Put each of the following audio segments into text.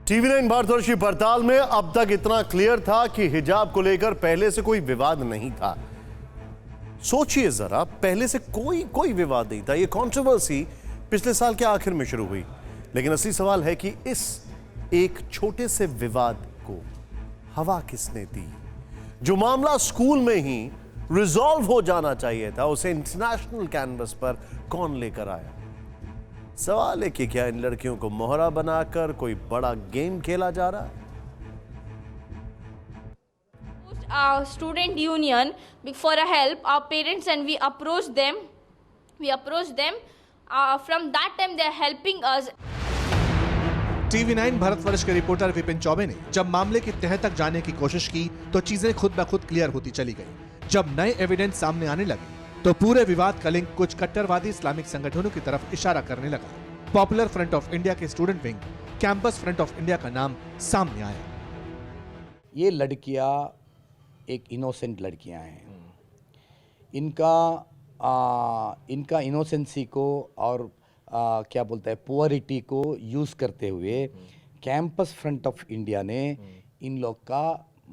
TV9 भारतवर्षी पड़ताल में अब तक इतना क्लियर था कि हिजाब को लेकर पहले से कोई विवाद नहीं था। सोचिए जरा, पहले से कोई विवाद नहीं था। ये कंट्रोवर्सी पिछले साल के आखिर में शुरू हुई, लेकिन असली सवाल है कि इस एक छोटे से विवाद को हवा किसने दी? जो मामला स्कूल में ही रिजॉल्व हो जाना चाहिए था, उसे इंटरनेशनल कैनवस पर कौन लेकर आया? सवाल है कि क्या इन लड़कियों को मोहरा बनाकर कोई बड़ा गेम खेला जा रहा है? Our student union for a help, our parents, and we approached them. From that time they are helping us. TV9 Bharatvarsh के रिपोर्टर विपिन चौबे ने जब मामले की तह तक जाने की कोशिश की तो चीजें खुद ब खुद क्लियर होती चली गई। जब नए एविडेंस सामने आने लगे तो पूरे विवाद का लिंक कुछ कट्टरवादी इस्लामिक संगठनों की तरफ इशारा करने लगा। पॉपुलर फ्रंट ऑफ इंडिया के student wing, campus front of India का नाम सामने आया। ये लड़कियां एक इनोसेंट लड़कियां हैं। इनका इनोसेंसी को और क्या बोलता है पुअरिटी को यूज करते हुए कैंपस फ्रंट ऑफ इंडिया ने इन लोग का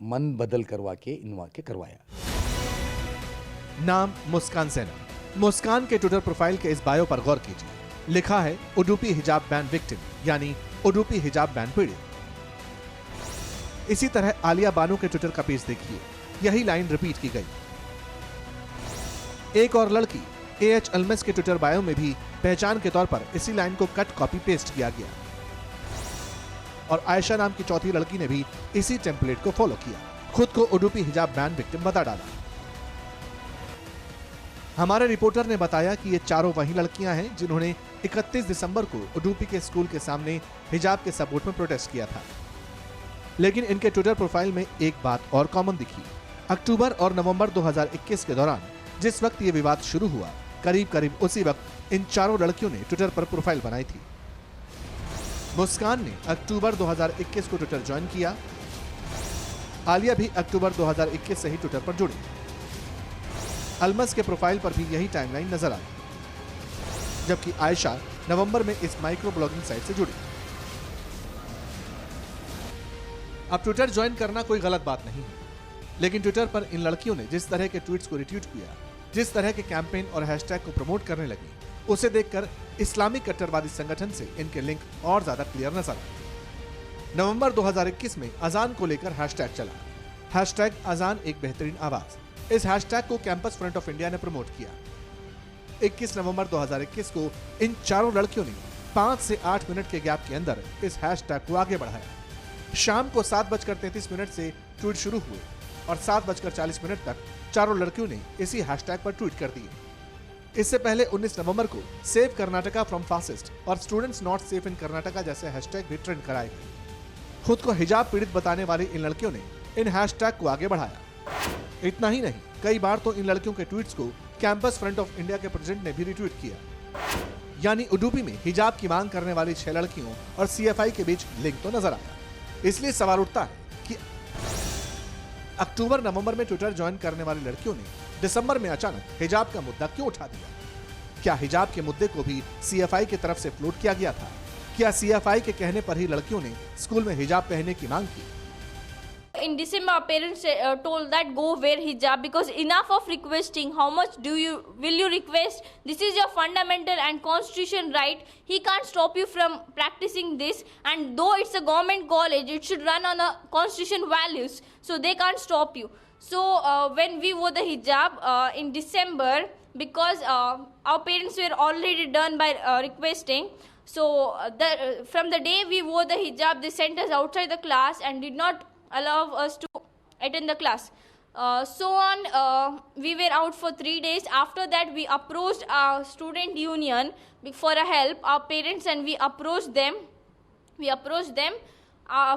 मन बदल करवा के करवाया। नाम मुस्कान सेना। मुस्कान के ट्विटर प्रोफाइल के इस बायो पर गौर कीजिए। लिखा है उडुपी हिजाब बैन विक्टिम, यानी उडुपी हिजाब बैन पीड़ित। इसी तरह आलिया बानो के ट्विटर का पेज देखिए, यही लाइन रिपीट की गई। एक और लड़की AH अल्मस के ट्विटर बायो में भी पहचान के तौर पर इसी लाइन को कट कॉपी पेस्ट किया गया और आयशा नाम की चौथी लड़की ने भी इसी टेम्पलेट को फॉलो किया, खुद को उडुपी हिजाब बैन विक्टिम बता डाला। हमारे रिपोर्टर ने बताया कि ये चारों वही लड़कियां हैं जिन्होंने 31 दिसंबर को उडुपी के स्कूल के सामने हिजाब के सपोर्ट में प्रोटेस्ट किया था। लेकिन इनके ट्विटर प्रोफाइल में एक बात और कॉमन दिखी। अक्टूबर और नवंबर 2021 के दौरान जिस वक्त ये विवाद शुरू हुआ, करीब उसी वक्त इन चारों लड़कियों ने ट्विटर पर प्रोफाइल बनाई थी। मुस्कान ने अक्टूबर 2021 को ट्विटर ज्वाइन किया। आलिया भी अक्टूबर 2021 से ही ट्विटर पर जुड़ी। अल्मस के प्रोफाइल पर भी यही टाइमलाइन नजर आई, जबकि आयशा नवंबर में इस माइक्रो ब्लॉगिंग साइट से जुड़ी। अब ट्विटर ज्वाइन करना कोई गलत बात नहीं है, लेकिन ट्विटर पर इन लड़कियों ने जिस तरह के ट्वीट्स को रिट्वीट किया, जिस तरह के कैंपेन और हैशटैग को प्रमोट करने लगी, उसे देखकर इस्लामिक कट्टरवादी संगठन से इनके लिंक और ज्यादा क्लियर नजर आए। नवंबर 2021 में अजान को लेकर हैशटैग चला, हैशटैग अजान एक बेहतरीन आवाज। इस हैशटैग को कैंपस फ्रंट ऑफ इंडिया ने प्रमोट किया। 21 नवंबर 2021 को इन चारों लड़कियों ने 5 से 8 मिनट के गैप के अंदर इस हैशटैग को आगे बढ़ाया। शाम को 7:33 से ट्वीट शुरू हुए और 7:40 तक चारों लड़कियों ने इसी हैशटैग पर ट्वीट कर दिए। इससे पहले 19 नवंबर को सेव कर्नाटका फ्रॉम फासिस्ट और students not safe in Karnataka जैसे हैशटैग भी ट्रेंड कराए गए। खुद को हिजाब पीड़ित बताने वाली इन लड़कियों ने इन हैशटैग को आगे बढ़ाया। इतना ही नहीं, कई बार तो इन लड़कियों के ट्वीट्स को कैंपस फ्रंट ऑफ इंडिया के प्रेसिडेंट ने भी रिट्वीट किया। यानी उडुपी में हिजाब की मांग करने वाली 6 लड़कियों और CFI के बीच लिंक तो नजर आया। इसलिए सवाल उठता है कि अक्टूबर नवंबर में ट्विटर ज्वाइन करने वाली लड़कियों ने दिसंबर में अचानक हिजाब का मुद्दा क्यों उठा दिया? क्या हिजाब के मुद्दे को भी CFI की तरफ से फ्लोट किया गया था? क्या CFI के कहने पर ही लड़कियों ने स्कूल में हिजाब पहनने की मांग की? In December, our parents told that go wear hijab because enough of requesting. How much will you request? This is your fundamental and constitution right. He can't stop you from practicing this. And though it's a government college, it should run on a constitution values. So they can't stop you. So when we wore the hijab in December, because our parents were already done by requesting. So from the day we wore the hijab, they sent us outside the class and did not allow us to attend the class. We were out for 3 days. After that, we approached our student union for a help, our parents, and we approached them.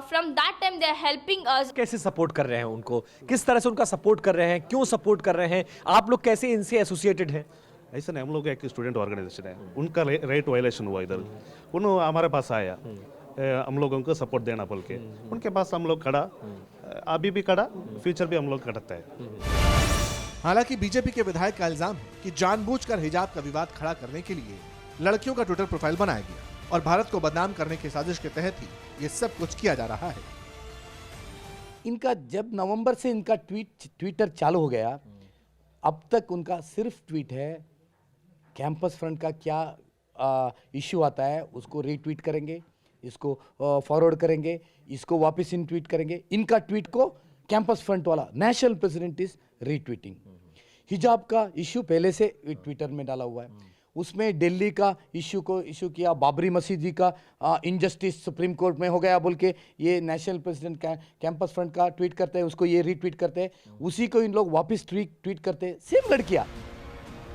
From that time, they are helping us. कैसे support कर रहे हैं उनको? किस तरह से उनका support कर रहे हैं? क्यों सपोर्ट कर रहे हैं? आप लोग कैसे इनसे एसोसिएटेड हैं? ऐसा नहीं, हम लोग एक स्टूडेंट ऑर्गेनाइजेशन है, उनका राइट वायलेशन हुआ इधर, उन्होंने हमारे पास आया, हम लोगों को सपोर्ट देना बोल के, उनके पास हम लोग खड़ा, अभी भी खड़ा, फ्यूचर भी हम लोग खड़ते हैं। हालांकि बीजेपी के विधायक का इल्जाम है कि जानबूझकर हिजाब का विवाद खड़ा करने के लिए लड़कियों का ट्विटर प्रोफाइल बनाया गया। और भारत को बदनाम करने की साजिश के तहत ही ये सब कुछ किया जा रहा है। इनका जब नवंबर से इनका ट्विटर चालू हो गया, अब तक उनका सिर्फ ट्वीट है, कैंपस फ्रंट का क्या इश्यू आता है उसको रीट्वीट करेंगे, इसको फॉरवर्ड करेंगे, इसको वापस इन ट्वीट करेंगे। इनका ट्वीट को कैंपस फ्रंट वाला नेशनल प्रेसिडेंट इज रीट्वीटिंग। हिजाब का इश्यू पहले से ट्विटर में डाला हुआ है, उसमें दिल्ली का इश्यू किया, बाबरी मस्जिद जी का इनजस्टिस सुप्रीम कोर्ट में हो गया बोल के ये नेशनल प्रेसिडेंट कैंपस फ्रंट का ट्वीट करते हैं, उसको ये रीट्वीट करते हैं, उसी को इन लोग वापस ट्वीट करते हैं। सेम लड़कियां।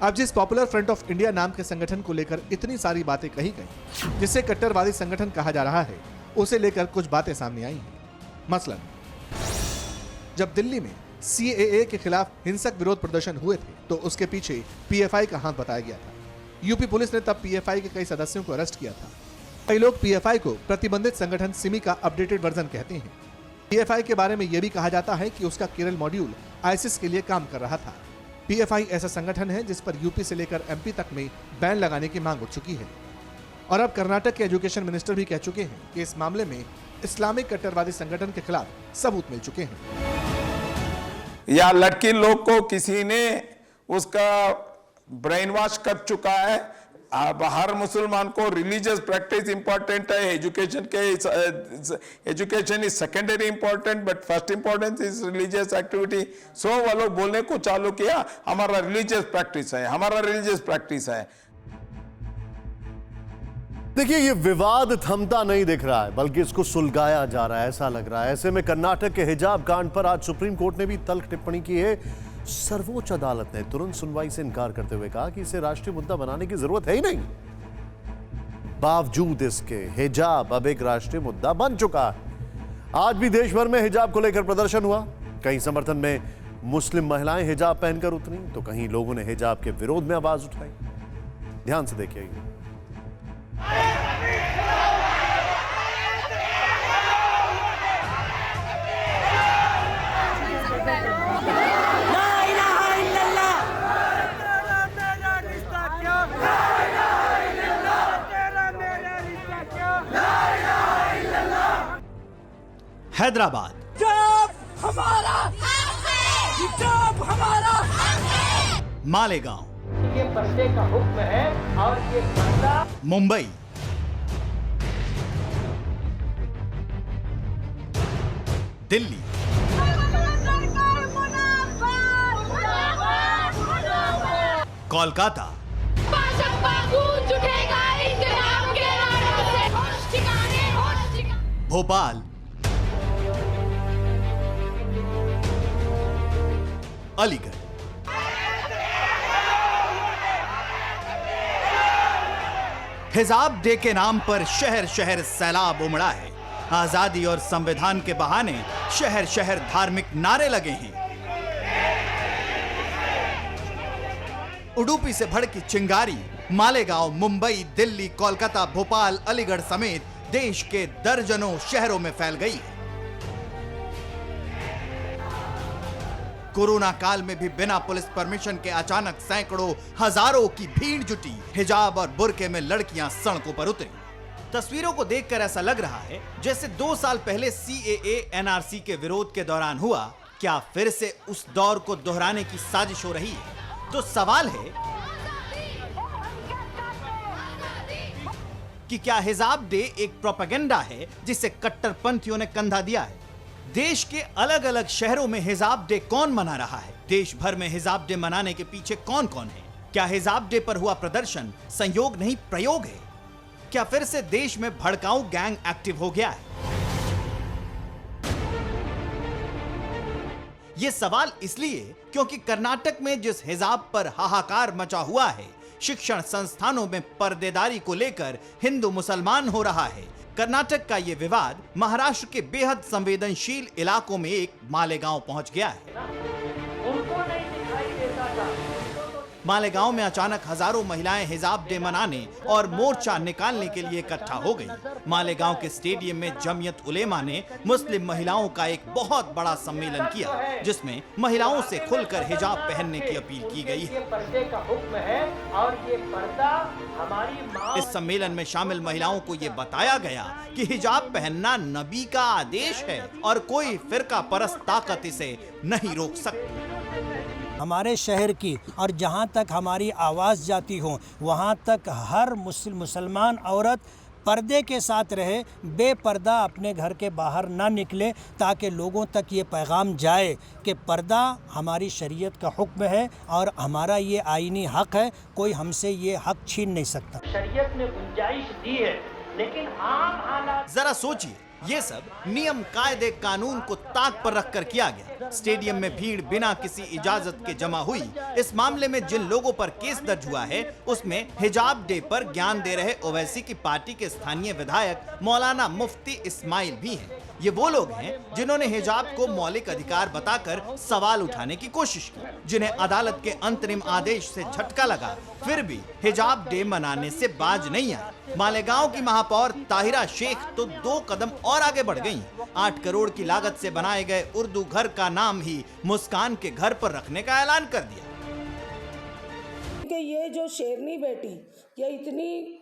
अब जिस पॉपुलर फ्रंट ऑफ इंडिया नाम के संगठन को लेकर इतनी सारी बातें कही गई, जिसे कट्टरवादी संगठन कहा जा रहा है, उसे लेकर कुछ बातें सामने आई हैं। मसलन जब दिल्ली में CAA के खिलाफ हिंसक विरोध प्रदर्शन हुए थे तो उसके पीछे PFI का हाथ बताया गया था। यूपी पुलिस ने तब PFI के कई सदस्यों को अरेस्ट किया था। कई लोग PFI को प्रतिबंधित संगठन सिमी का अपडेटेड वर्जन कहते हैं। PFI के बारे में यह भी कहा जाता है कि उसका केरल मॉड्यूल ISIS के लिए काम कर रहा था। PFI ऐसा संगठन है जिस पर यूपी से लेकर MP तक में बैन लगाने की मांग उठ चुकी है और अब कर्नाटक के एजुकेशन मिनिस्टर भी कह चुके हैं कि इस मामले में इस्लामिक कट्टरवादी संगठन के खिलाफ सबूत मिल चुके हैं। या लड़की लोग को किसी ने उसका ब्रेन वॉश कर चुका है। अब हर मुसलमान को रिलीजियस प्रैक्टिस इंपॉर्टेंट है, education is secondary important but first importance is religious activity. So वो लोग बोलने को चालू किया हमारा रिलीजियस प्रैक्टिस है, हमारा रिलीजियस प्रैक्टिस है। देखिए, ये विवाद थमता नहीं दिख रहा है, बल्कि इसको सुलगाया जा रहा है, ऐसा लग रहा है। ऐसे में कर्नाटक के हिजाब कांड पर आज सुप्रीम कोर्ट ने भी तल्ख टिप्पणी की है। सर्वोच्च अदालत ने तुरंत सुनवाई से इनकार करते हुए कहा कि इसे राष्ट्रीय मुद्दा बनाने की जरूरत है ही नहीं। बावजूद इसके हिजाब अब एक राष्ट्रीय मुद्दा बन चुका है। आज भी देश भर में हिजाब को लेकर प्रदर्शन हुआ। कहीं समर्थन में मुस्लिम महिलाएं हिजाब पहनकर उतरी, तो कहीं लोगों ने हिजाब के विरोध में आवाज उठाई। ध्यान से देखिए। हैदराबाद, मालेगांव, ये पर्दे का हुक्म है और ये पर्दा मुंबई, दिल्ली, कोलकाता, भोपाल, अलीगढ़, हिजाब डे के नाम पर शहर शहर सैलाब उमड़ा है। आजादी और संविधान के बहाने शहर शहर धार्मिक नारे लगे हैं। उडुपी से भड़की चिंगारी मालेगांव, मुंबई, दिल्ली, कोलकाता, भोपाल, अलीगढ़ समेत देश के दर्जनों शहरों में फैल गई है। कोरोना काल में भी बिना पुलिस परमिशन के अचानक सैकड़ों हजारों की भीड़ जुटी। हिजाब और बुर्के में लड़कियां सड़कों पर उतरी। तस्वीरों को देखकर ऐसा लग रहा है जैसे 2 साल पहले CAA NRC के विरोध के दौरान हुआ। क्या फिर से उस दौर को दोहराने की साजिश हो रही है? तो सवाल है कि क्या हिजाब डे एक प्रोपेगेंडा है जिसे कट्टरपंथियों ने कंधा दिया है? देश के अलग अलग शहरों में हिजाब डे कौन मना रहा है? देश भर में हिजाब डे मनाने के पीछे कौन कौन है? क्या हिजाब डे पर हुआ प्रदर्शन संयोग नहीं प्रयोग है? क्या फिर से देश में भड़काऊ गैंग एक्टिव हो गया है? यह सवाल इसलिए क्योंकि कर्नाटक में जिस हिजाब पर हाहाकार मचा हुआ है, शिक्षण संस्थानों में पर्देदारी को लेकर हिंदू मुसलमान हो रहा है। कर्नाटक का यह विवाद महाराष्ट्र के बेहद संवेदनशील इलाकों में एक मालेगांव पहुंच गया है। मालेगांव में अचानक हजारों महिलाएं हिजाब डे मनाने और मोर्चा निकालने के लिए इकट्ठा हो गई। मालेगांव के स्टेडियम में जमीयत उलेमा ने मुस्लिम महिलाओं का एक बहुत बड़ा सम्मेलन किया, जिसमें महिलाओं से खुलकर हिजाब पहनने की अपील की गई है। पर्दे का हुक्म है और ये पर्दा हमारी माँ। इस सम्मेलन में शामिल महिलाओं को ये बताया गया कि हिजाब पहनना नबी का आदेश है और कोई फिरका परस्त ताकत इसे नहीं रोक सकती। हमारे शहर की और जहाँ तक हमारी आवाज़ जाती हो वहाँ तक हर मुसलमान औरत पर्दे के साथ रहे, बेपर्दा अपने घर के बाहर ना निकले, ताकि लोगों तक ये पैगाम जाए कि पर्दा हमारी शरीयत का हुक्म है और हमारा ये आईनी हक है, कोई हमसे ये हक छीन नहीं सकता। शरीयत ने गुंजाइश दी है, लेकिन आम हालात। जरा सोचिए, ये सब नियम कायदे कानून को ताक पर रखकर किया गया। स्टेडियम में भीड़ बिना किसी इजाजत के जमा हुई। इस मामले में जिन लोगों पर केस दर्ज हुआ है उसमें हिजाब डे पर ज्ञान दे रहे ओवैसी की पार्टी के स्थानीय विधायक मौलाना मुफ्ती इस्माइल भी हैं। ये वो लोग हैं जिन्होंने हिजाब को मौलिक अधिकार बताकर सवाल उठाने की कोशिश की, जिन्हें अदालत के अंतरिम आदेश से झटका लगा, फिर भी हिजाब डे मनाने से बाज नहीं आए। मालेगांव की महापौर ताहिरा शेख तो 2 कदम और आगे बढ़ गईं। 8 करोड़ की लागत से बनाए गए उर्दू घर का नाम ही मुस्कान के घर पर रखने का ऐलान कर दिया। कि ये जो शेरनी बेटी, ये इतनी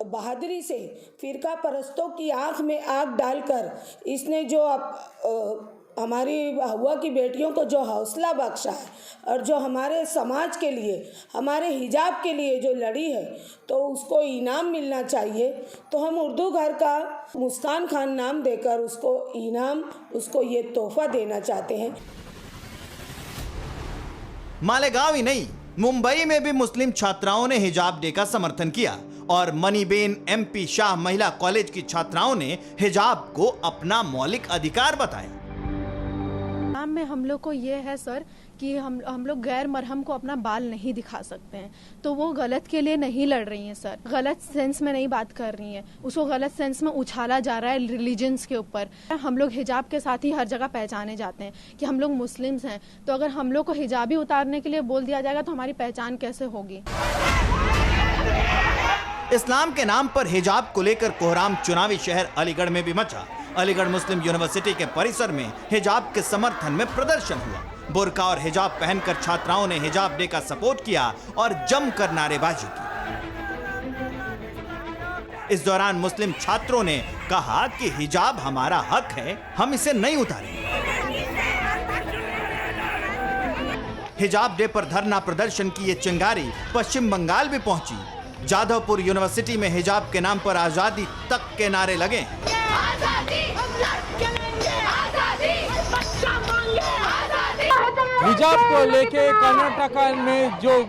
बहादुरी से फिरका परस्तों की आंख में आग डालकर इसने जो हमारी हुआ की बेटियों को जो हौसला बख्शा है और जो हमारे समाज के लिए, हमारे हिजाब के लिए जो लड़ी है, तो उसको इनाम मिलना चाहिए। तो हम उर्दू घर का मुस्कान खान नाम देकर उसको इनाम, उसको ये तोहफा देना चाहते हैं। मालेगांव ही नहीं, मुंबई में भी मुस्लिम छात्राओं ने हिजाब डे का समर्थन किया और मनीबेन MP शाह महिला कॉलेज की छात्राओं ने हिजाब को अपना मौलिक अधिकार बताया। नाम में हम लोग को ये है सर कि हम लोग गैर मरहम को अपना बाल नहीं दिखा सकते हैं, तो वो गलत के लिए नहीं लड़ रही हैं सर, गलत सेंस में नहीं बात कर रही हैं, उसको गलत सेंस में उछाला जा रहा है रिलीजन्स के ऊपर। हम लोग हिजाब के साथ ही हर जगह पहचाने जाते हैं कि हम लोग मुस्लिम्स हैं, तो अगर हम लोग को हिजाब ही उतारने के लिए बोल दिया जाएगा तो हमारी पहचान कैसे होगी। इस्लाम के नाम पर हिजाब को लेकर कोहराम चुनावी शहर अलीगढ़ में भी मचा। अलीगढ़ मुस्लिम यूनिवर्सिटी के परिसर में हिजाब के समर्थन में प्रदर्शन हुआ। बुर्का और हिजाब पहनकर छात्राओं ने हिजाब डे का सपोर्ट किया और जमकर नारेबाजी की। इस दौरान मुस्लिम छात्रों ने कहा कि हिजाब हमारा हक है, हम इसे नहीं उतारेंगे। हिजाब डे पर धरना प्रदर्शन की ये चिंगारी पश्चिम बंगाल भी पहुंची। जाधवपुर यूनिवर्सिटी में हिजाब के नाम पर आजादी तक के नारे लगे। हिजाब को लेके कर्नाटक में जो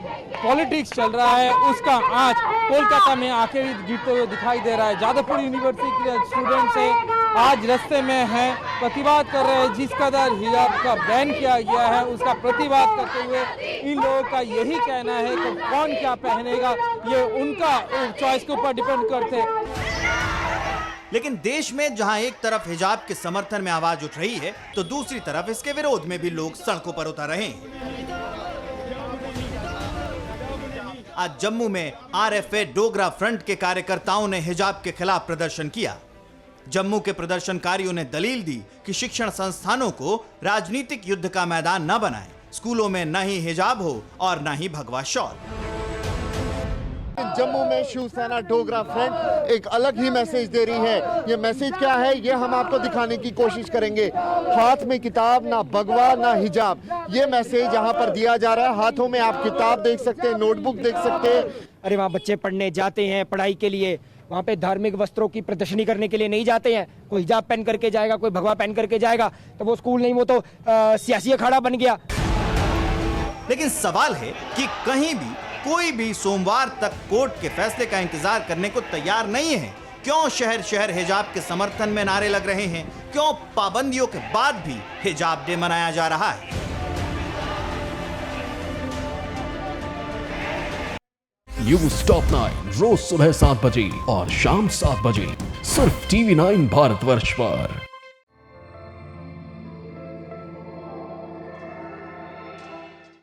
पॉलिटिक्स चल रहा है उसका आज कोलकाता में आके गिरते हुए दिखाई दे रहा है। जादवपुर यूनिवर्सिटी के स्टूडेंट्स आज रास्ते में हैं, प्रतिवाद कर रहे हैं। जिस कदर हिजाब का बैन किया गया है उसका प्रतिवाद करते हुए इन लोगों का यही कहना है कि कौन क्या पहनेगा ये उनका चॉइस के ऊपर डिपेंड करते हैं। लेकिन देश में जहां एक तरफ हिजाब के समर्थन में आवाज उठ रही है, तो दूसरी तरफ इसके विरोध में भी लोग सड़कों पर उतर रहे हैं। आज जम्मू में RFA डोगरा फ्रंट के कार्यकर्ताओं ने हिजाब के खिलाफ प्रदर्शन किया। जम्मू के प्रदर्शनकारियों ने दलील दी कि शिक्षण संस्थानों को राजनीतिक युद्ध का मैदान न बनाएं, स्कूलों में न ही हिजाब हो और न ही भगवा शॉल। जम्मू में शिवसेना डोगरा फ्रंट एक अलग ही मैसेज दे रही है। ये मैसेज क्या है ये हम आपको दिखाने की कोशिश करेंगे। हाथ में किताब, ना भगवा ना हिजाब, ये मैसेज यहाँ पर दिया जा रहा है। हाथों में आप किताब देख सकते हैं, नोटबुक देख सकते हैं। अरे वहाँ बच्चे पढ़ने जाते हैं पढ़ाई के लिए, वहाँ पे धार्मिक वस्त्रों की प्रदर्शनी करने के लिए नहीं जाते हैं। कोई हिजाब पहन करके जाएगा, कोई भगवा पहन करके जाएगा, तो वो स्कूल नहीं, वो तो सियासी अखाड़ा बन गया। लेकिन सवाल है कि कहीं भी कोई भी सोमवार तक कोर्ट के फैसले का इंतजार करने को तैयार नहीं है। क्यों शहर शहर हिजाब के समर्थन में नारे लग रहे हैं? क्यों पाबंदियों के बाद भी हिजाब डे मनाया जा रहा है? न्यूज़ टॉप 9 रोज सुबह 7 बजे और शाम 7 बजे सिर्फ TV9 भारतवर्ष पर।